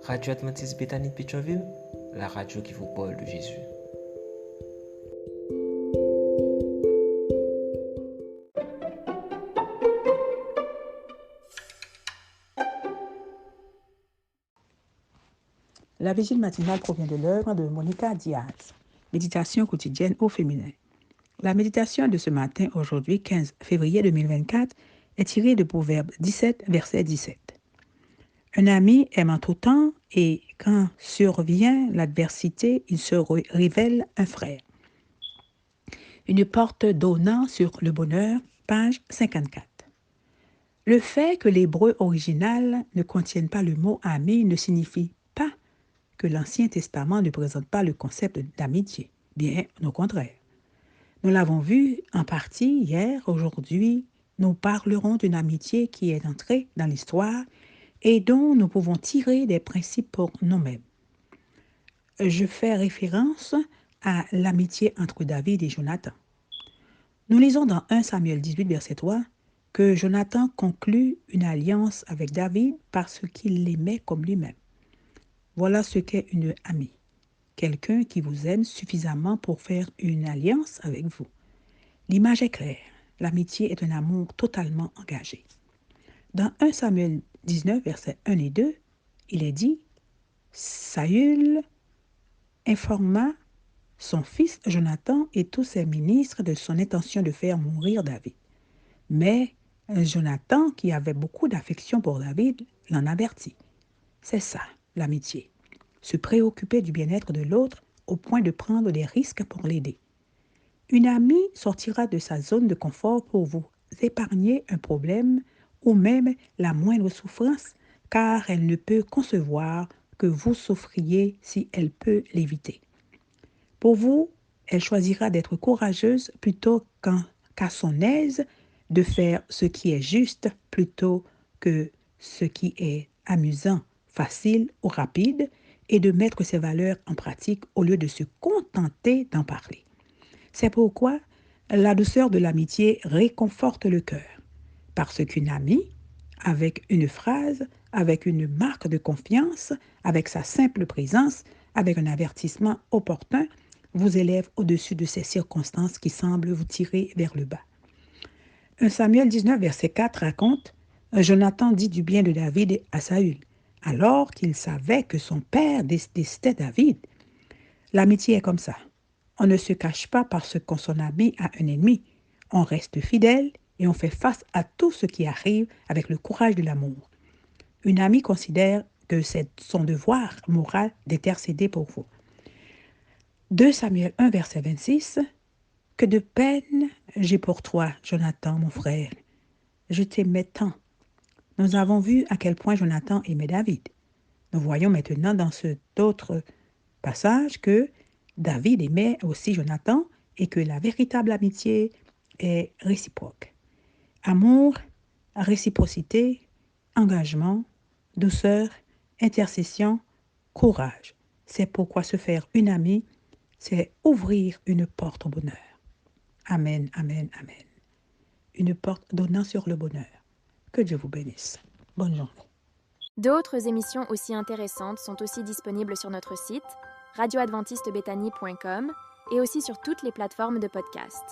Radio Adventiste Bethany de Pétionville, la radio qui vous parle de Jésus. La vigile matinale provient de l'œuvre de Monica Diaz. Méditation quotidienne au féminin. La méditation de ce matin, aujourd'hui 15 février 2024, est tirée de Proverbe 17, verset 17. Un ami aime en tout temps et quand survient l'adversité, il se révèle un frère. Une porte donnant sur le bonheur, page 54. Le fait que l'hébreu original ne contienne pas le mot ami ne signifie pas que l'Ancien Testament ne présente pas le concept d'amitié. Bien au contraire. Nous l'avons vu en partie hier. Aujourd'hui, nous parlerons d'une amitié qui est entrée dans l'histoire et dont nous pouvons tirer des principes pour nous-mêmes. Je fais référence à l'amitié entre David et Jonathan. Nous lisons dans 1 Samuel 18, verset 3, que Jonathan conclut une alliance avec David parce qu'il l'aimait comme lui-même. Voilà ce qu'est une amie. Quelqu'un qui vous aime suffisamment pour faire une alliance avec vous. L'image est claire. L'amitié est un amour totalement engagé. Dans 1 Samuel 19, versets 1 et 2, il est dit « Saül informa son fils Jonathan et tous ses ministres de son intention de faire mourir David. Mais Jonathan, qui avait beaucoup d'affection pour David, l'en avertit. C'est ça, l'amitié. Se préoccuper du bien-être de l'autre au point de prendre des risques pour l'aider. Une amie sortira de sa zone de confort pour vous épargner un problème ou même la moindre souffrance, car elle ne peut concevoir que vous souffriez si elle peut l'éviter. Pour vous, elle choisira d'être courageuse plutôt qu'à son aise, de faire ce qui est juste plutôt que ce qui est amusant, facile ou rapide, et de mettre ses valeurs en pratique au lieu de se contenter d'en parler. C'est pourquoi la douceur de l'amitié réconforte le cœur, parce qu'une amie, avec une phrase, avec une marque de confiance, avec sa simple présence, avec un avertissement opportun, vous élève au-dessus de ces circonstances qui semblent vous tirer vers le bas. 1 Samuel 19, verset 4 raconte « Jonathan dit du bien de David à Saül, alors qu'il savait que son père détestait David. » L'amitié est comme ça. On ne se cache pas parce qu'on son ami à un ennemi. On reste fidèle et on fait face à tout ce qui arrive avec le courage de l'amour. Une amie considère que c'est son devoir moral d'intercéder pour vous. 2 Samuel 1, verset 26. « Que de peine j'ai pour toi, Jonathan, mon frère. Je t'aimais tant. » Nous avons vu à quel point Jonathan aimait David. Nous voyons maintenant dans cet autre passage que David aimait aussi Jonathan et que la véritable amitié est réciproque. Amour, réciprocité, engagement, douceur, intercession, courage. C'est pourquoi se faire une amie, c'est ouvrir une porte au bonheur. Amen, amen, amen. Une porte donnant sur le bonheur. Que Dieu vous bénisse. Bonne journée. D'autres émissions aussi intéressantes sont aussi disponibles sur notre site radioadventistebethany.com et aussi sur toutes les plateformes de podcast.